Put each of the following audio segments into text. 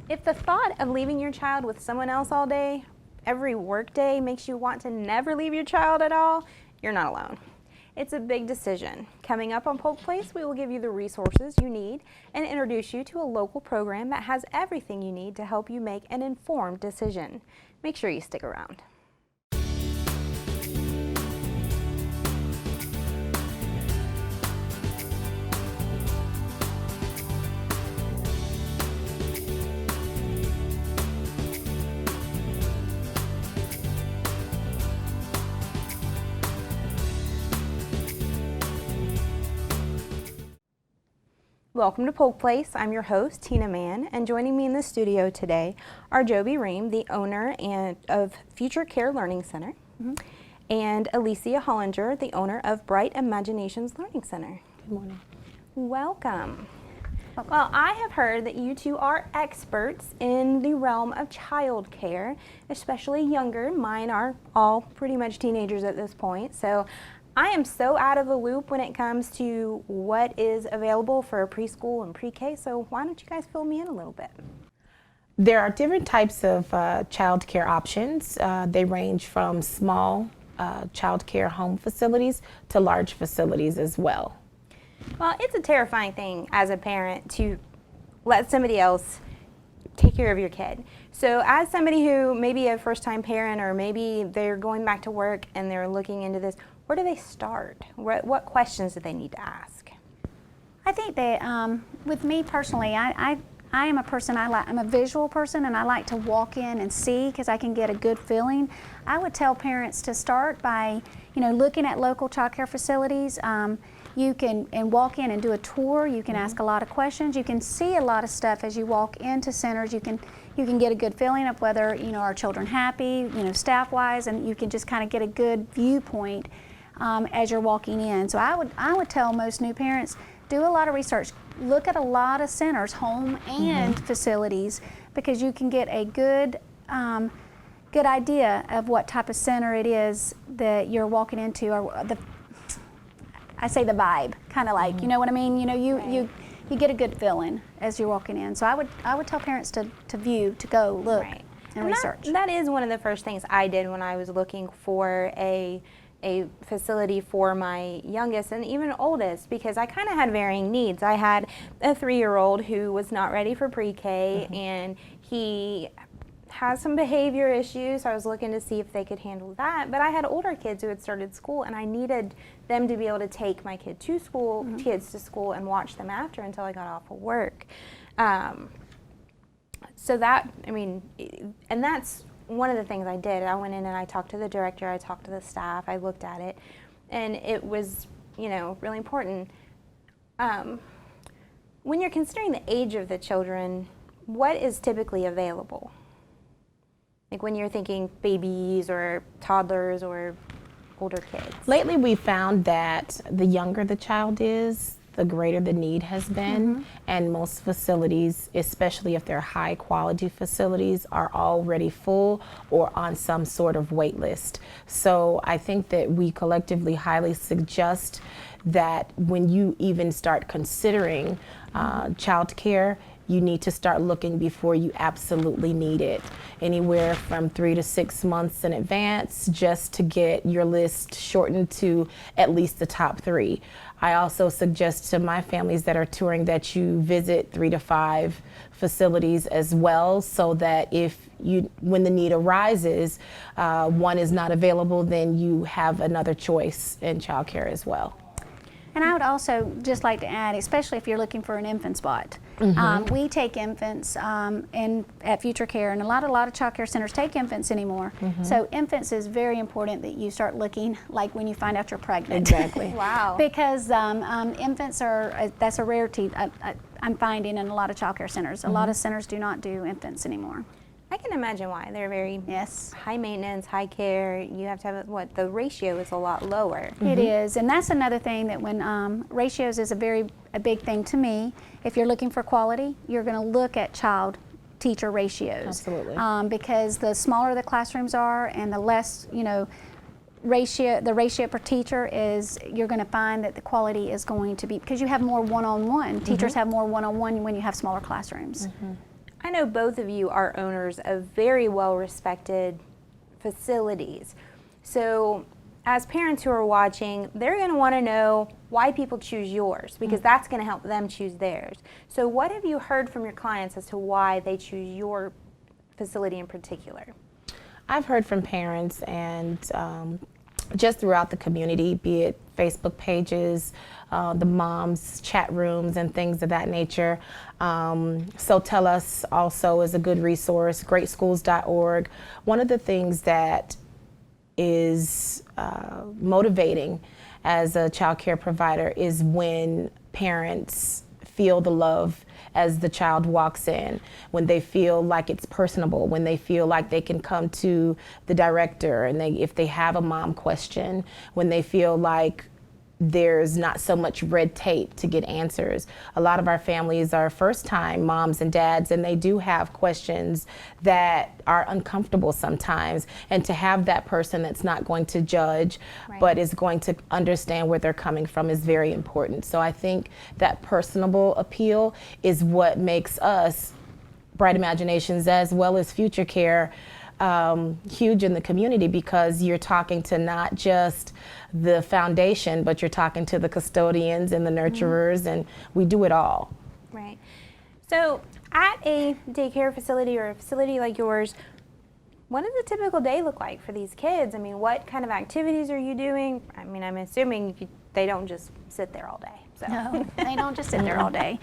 If the thought of leaving your child with someone else all day, every work day, makes you want to never leave your child at all, you're not alone. It's a big decision. Coming up on Polk Place, we will give you the resources you need and introduce you to a local program that has everything you need to help you make an informed decision. Make sure you stick around. Welcome to Polk Place. I'm your host, Tina Mann, and joining me in the studio today are Joby Ream, the owner of Childcare Learning Center, and Alicia Hollinger, the owner of Bright Imaginations Learning Center. Good morning. Welcome. Well, I have heard that you two are experts in the realm of child care, especially younger. Mine are all pretty much teenagers at this point, so I am so out of the loop when it comes to what is available for preschool and pre-K, so why don't you guys fill me in a little bit? There are different types of child care options. They range from small child care home facilities to large facilities as well. Well, it's a terrifying thing as a parent to let somebody else take care of your kid. So as somebody who may be a first-time parent, or maybe they're going back to work and they're looking into this, where do they start? What questions do they need to ask? I think that with me personally, I am a person, I'm a visual person, and I like to walk in and see because I can get a good feeling. I would tell parents to start by, looking at local child care facilities. You can walk in and do a tour. You can ask a lot of questions. You can see a lot of stuff as you walk into centers. You can get a good feeling of whether are children happy, staff-wise, and you can just kind of get a good viewpoint as you're walking in. So I would tell most new parents, do a lot of research. Look at a lot of centers, home and facilities, because you can get a good idea of what type of center it is that you're walking into, or I say the vibe, kind of like, you know what I mean? You get a good feeling as you're walking in. So I would tell parents to go look and research. That is one of the first things I did when I was looking for a facility for my youngest and even oldest, because I kind of had varying needs. I had a 3-year-old who was not ready for pre-K, and he has some behavior issues, so I was looking to see if they could handle that. But I had older kids who had started school, and I needed them to be able to take my kids to school and watch them after until I got off of work. So that, and that's one of the things I did. I went in and I talked to the director, I talked to the staff, I looked at it, and it was, really important. When you're considering the age of the children, what is typically available? Like when you're thinking babies or toddlers or older kids. Lately we found that the younger the child is, the greater the need has been, and most facilities, especially if they're high quality facilities, are already full or on some sort of wait list. So I think that we collectively highly suggest that when you even start considering child care, you need to start looking before you absolutely need it. Anywhere from 3 to 6 months in advance, just to get your list shortened to at least the top 3. I also suggest to my families that are touring that you visit 3 to 5 facilities as well, so that when the need arises, one is not available, then you have another choice in childcare as well. And I would also just like to add, especially if you're looking for an infant spot, we take infants at Childcare, and a lot of child care centers take infants anymore. So infants is very important that you start looking like when you find out you're pregnant. Exactly. Wow. Because infants that's a rarity I'm finding in a lot of child care centers. A lot of centers do not do infants anymore. I can imagine why. They're very high maintenance, high care. You have to have the ratio is a lot lower. It is, and that's another thing that when ratios is a big thing to me. If you're looking for quality, you're going to look at child-teacher ratios. Absolutely. Because the smaller the classrooms are and the less, the ratio per teacher is, you're going to find that the quality is going to be, because you have more one-on-one. Teachers have more one-on-one when you have smaller classrooms. I know both of you are owners of very well-respected facilities. So as parents who are watching, they're going to want to know why people choose yours, because that's going to help them choose theirs. So what have you heard from your clients as to why they choose your facility in particular? I've heard from parents and just throughout the community, be it Facebook pages, the moms chat rooms and things of that nature. So Tell Us also is a good resource, greatschools.org. One of the things that is motivating as a child care provider is when parents feel the love as the child walks in, when they feel like it's personable, when they feel like they can come to the director and if they have a mom question, when they feel like there's not so much red tape to get answers. A lot of our families are first-time moms and dads, and they do have questions that are uncomfortable sometimes. And to have that person that's not going to judge, but is going to understand where they're coming from is very important. So I think that personable appeal is what makes us, Bright Imaginations, as well as Future Care, huge in the community, because you're talking to not just the foundation, but you're talking to the custodians and the nurturers, and we do it all. Right. So at a daycare facility or a facility like yours, what does a typical day look like for these kids? I mean, what kind of activities are you doing? I mean, I'm assuming they don't just sit there all day. So. No, they don't just sit there all day.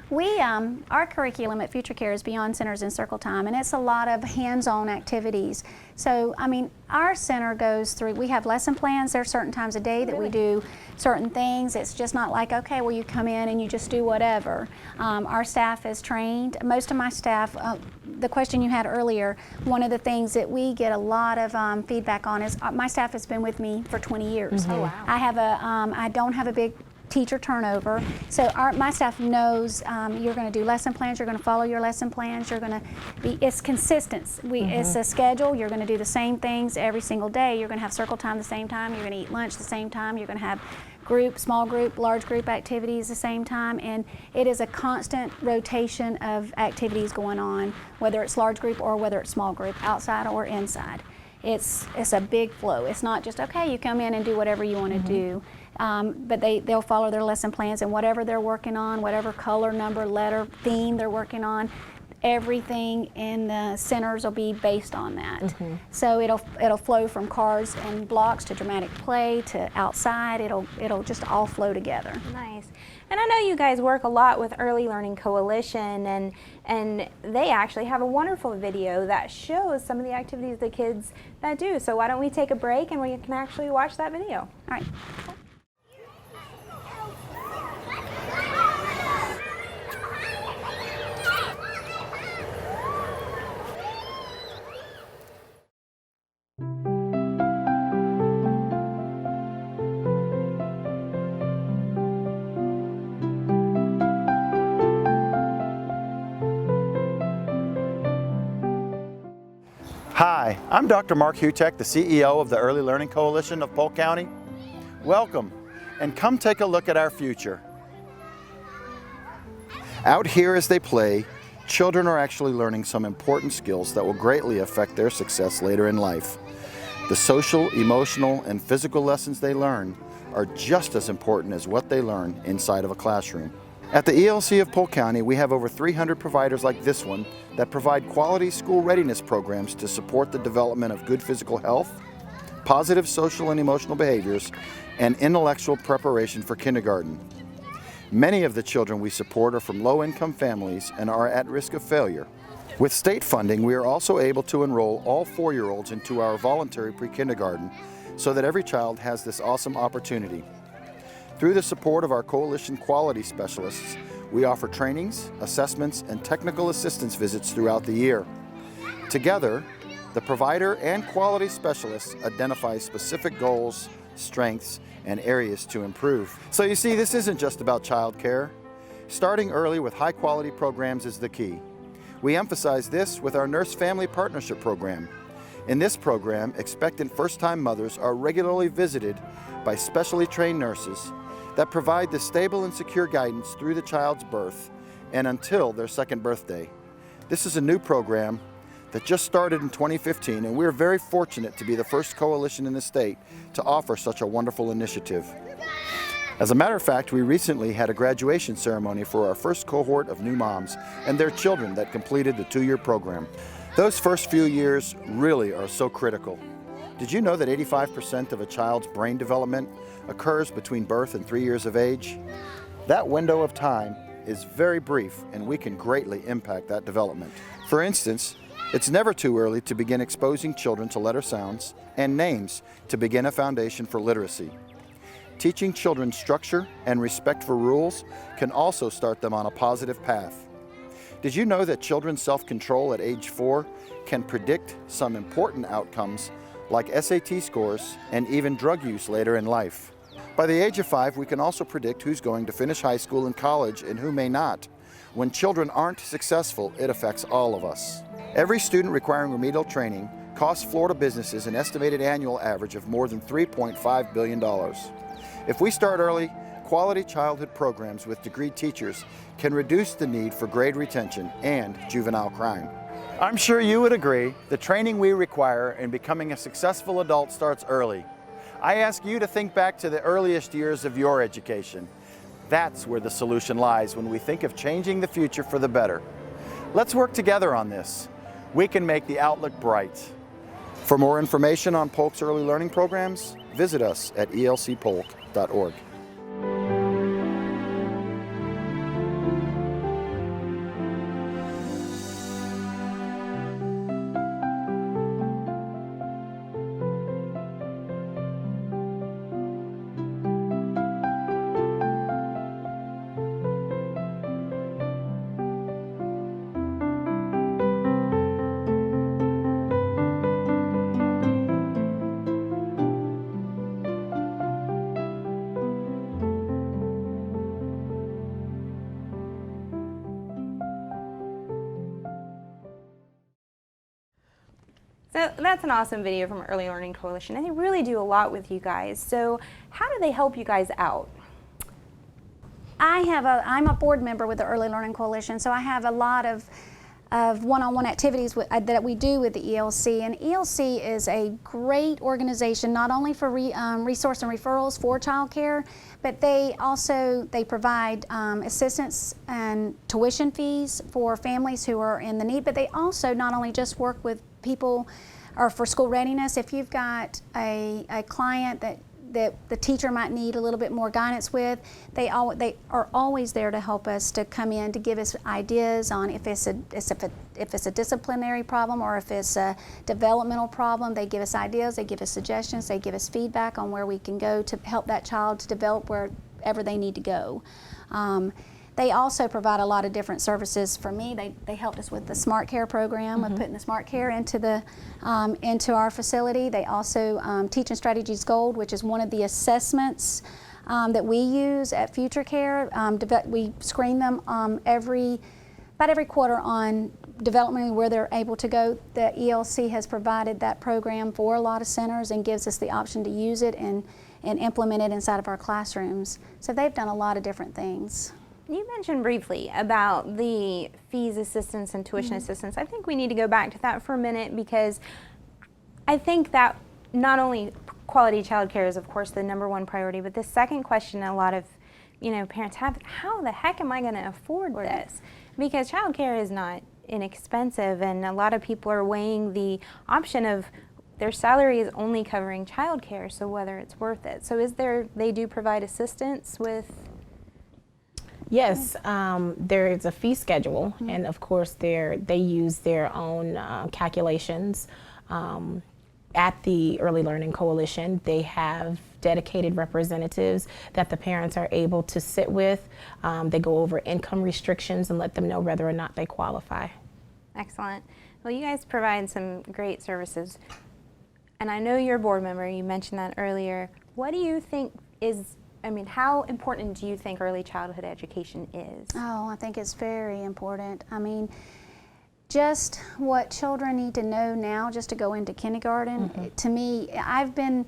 We, our curriculum at Future Care is Beyond Centers in Circle Time, and it's a lot of hands-on activities. So, I mean, our center goes through, we have lesson plans. There are certain times a day that we do certain things. It's just not like, okay, well, you come in and you just do whatever. Our staff is trained. Most of my staff, the question you had earlier, one of the things that we get a lot of feedback on is my staff has been with me for 20 years. Oh, wow. I don't have a big teacher turnover. So my staff knows you're going to do lesson plans, you're going to follow your lesson plans, you're going to be, it's consistent. It's a schedule, you're going to do the same things every single day, you're going to have circle time the same time, you're going to eat lunch the same time, you're going to have group, small group, large group activities the same time, and it is a constant rotation of activities going on, whether it's large group or whether it's small group, outside or inside. It's a big flow. It's not just, okay, you come in and do whatever you want to do. But they'll follow their lesson plans, and whatever they're working on, whatever color, number, letter, theme they're working on, everything in the centers will be based on that. So it'll flow from cards and blocks to dramatic play to outside. It'll just all flow together. Nice. And I know you guys work a lot with Early Learning Coalition, and they actually have a wonderful video that shows some of the activities the kids that do. So why don't we take a break and we can actually watch that video? All right. Hi, I'm Dr. Mark Hutek, the CEO of the Early Learning Coalition of Polk County. Welcome, and come take a look at our future. Out here as they play, children are actually learning some important skills that will greatly affect their success later in life. The social, emotional, and physical lessons they learn are just as important as what they learn inside of a classroom. At the ELC of Polk County, we have over 300 providers like this one that provide quality school readiness programs to support the development of good physical health, positive social and emotional behaviors, and intellectual preparation for kindergarten. Many of the children we support are from low-income families and are at risk of failure. With state funding, we are also able to enroll all 4-year-olds into our voluntary pre-kindergarten so that every child has this awesome opportunity. Through the support of our coalition quality specialists, we offer trainings, assessments, and technical assistance visits throughout the year. Together, the provider and quality specialists identify specific goals, strengths, and areas to improve. So you see, this isn't just about child care. Starting early with high-quality programs is the key. We emphasize this with our Nurse Family Partnership Program. In this program, expectant first-time mothers are regularly visited by specially trained nurses that provide the stable and secure guidance through the child's birth and until their second birthday. This is a new program that just started in 2015, and we're very fortunate to be the first coalition in the state to offer such a wonderful initiative. As a matter of fact, we recently had a graduation ceremony for our first cohort of new moms and their children that completed the 2-year program. Those first few years really are so critical. Did you know that 85% of a child's brain development occurs between birth and 3 years of age? That window of time is very brief, and we can greatly impact that development. For instance, it's never too early to begin exposing children to letter sounds and names to begin a foundation for literacy. Teaching children structure and respect for rules can also start them on a positive path. Did you know that children's self-control at age 4 can predict some important outcomes like SAT scores and even drug use later in life? By the age of 5, we can also predict who's going to finish high school and college and who may not. When children aren't successful, it affects all of us. Every student requiring remedial training costs Florida businesses an estimated annual average of more than $3.5 billion. If we start early, quality childhood programs with degreed teachers can reduce the need for grade retention and juvenile crime. I'm sure you would agree the training we require in becoming a successful adult starts early. I ask you to think back to the earliest years of your education. That's where the solution lies when we think of changing the future for the better. Let's work together on this. We can make the outlook bright. For more information on Polk's early learning programs, visit us at elcpolk.org. So that's an awesome video from Early Learning Coalition, and they really do a lot with you guys. So how do they help you guys out? I'm a board member with the Early Learning Coalition, so I have a lot of one-on-one activities that we do with the ELC. And ELC is a great organization, not only for resource and referrals for childcare, but they provide assistance and tuition fees for families who are in the need. But they also not only just work with people or for school readiness. If you've got a client that the teacher might need a little bit more guidance with, they are always there to help us, to come in to give us ideas on if it's a disciplinary problem or if it's a developmental problem. They give us ideas, they give us suggestions, they give us feedback on where we can go to help that child to develop wherever they need to go. They also provide a lot of different services for me. They helped us with the Smart Care program, of putting the Smart Care into our facility. They also Teaching Strategies Gold, which is one of the assessments that we use at Future Care. We screen them about every quarter on development where they're able to go. The ELC has provided that program for a lot of centers and gives us the option to use it and implement it inside of our classrooms. So they've done a lot of different things. You mentioned briefly about the fees assistance and tuition assistance. I think we need to go back to that for a minute, because I think that not only quality child care is of course the #1 priority, but the second question a lot of parents have, how the heck am I going to afford this? Because child care is not inexpensive, and a lot of people are weighing the option of their salary is only covering child care, so whether it's worth it. So they do provide assistance with? Yes, there is a fee schedule, and of course they use their own calculations. At the Early Learning Coalition, they have dedicated representatives that the parents are able to sit with. They go over income restrictions and let them know whether or not they qualify. Excellent. Well, you guys provide some great services, and I know you're a board member, you mentioned that earlier. What do you think how important do you think early childhood education is? Oh, I think it's very important. Just what children need to know now just to go into kindergarten. To me, I've been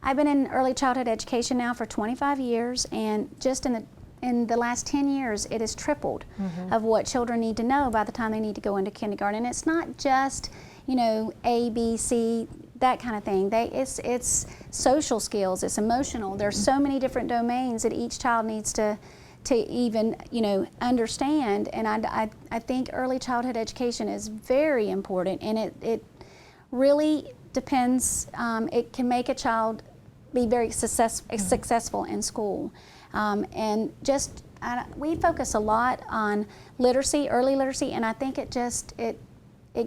in early childhood education now for 25 years, and just in the in the last 10 years, it has tripled of what children need to know by the time they need to go into kindergarten. And it's not just, you know, A, B, C, that kind of thing. It's social skills, it's emotional. There's so many different domains that each child needs to even, you know, understand. And I think early childhood education is very important, and it really depends. It can make a child be very successful in school. And just, we focus a lot on literacy, early literacy, and I think it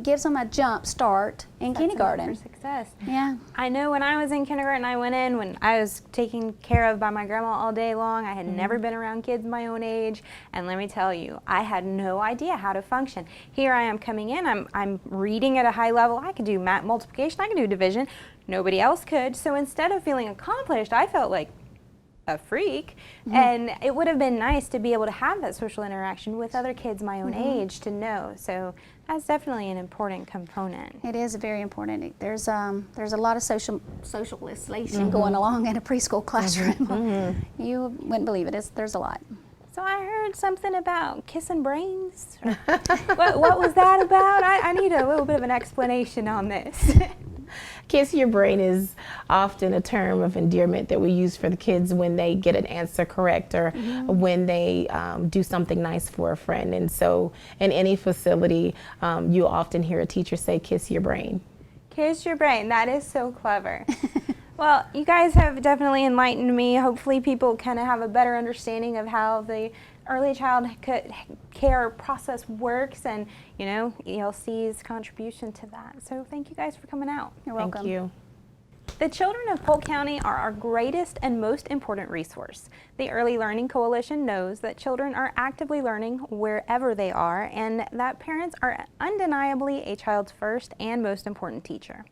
gives them a jump start in kindergarten. For success. Yeah. I know when I was in kindergarten, I went in when I was taken care of by my grandma all day long. I had never been around kids my own age, and let me tell you, I had no idea how to function. Here I am coming in, I'm reading at a high level. I could do multiplication, I could do division. Nobody else could. So instead of feeling accomplished, I felt like a freak. And it would have been nice to be able to have that social interaction with other kids my own age to know. So that's definitely an important component. It is very important. There's a lot of socialization going along in a preschool classroom. You wouldn't believe it. There's a lot. So I heard something about kissing brains. What was that about? I need a little bit of an explanation on this. Kiss your brain is often a term of endearment that we use for the kids when they get an answer correct, or when they do something nice for a friend. And so in any facility, you'll often hear a teacher say, kiss your brain. Kiss your brain. That is so clever. Well, you guys have definitely enlightened me. Hopefully people kind of have a better understanding of how the early child care process works, and, you know, ELC's contribution to that. So thank you guys for coming out. You're welcome. Thank you. The children of Polk County are our greatest and most important resource. The Early Learning Coalition knows that children are actively learning wherever they are, and that parents are undeniably a child's first and most important teacher.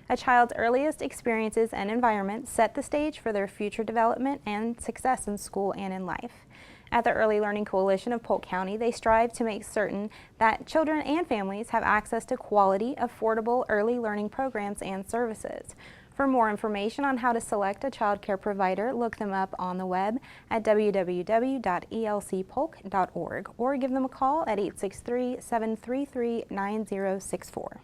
A child's earliest experiences and environment set the stage for their future development and success in school and in life. At the Early Learning Coalition of Polk County, they strive to make certain that children and families have access to quality, affordable early learning programs and services. For more information on how to select a child care provider, look them up on the web at www.elcpolk.org or give them a call at 863-733-9064.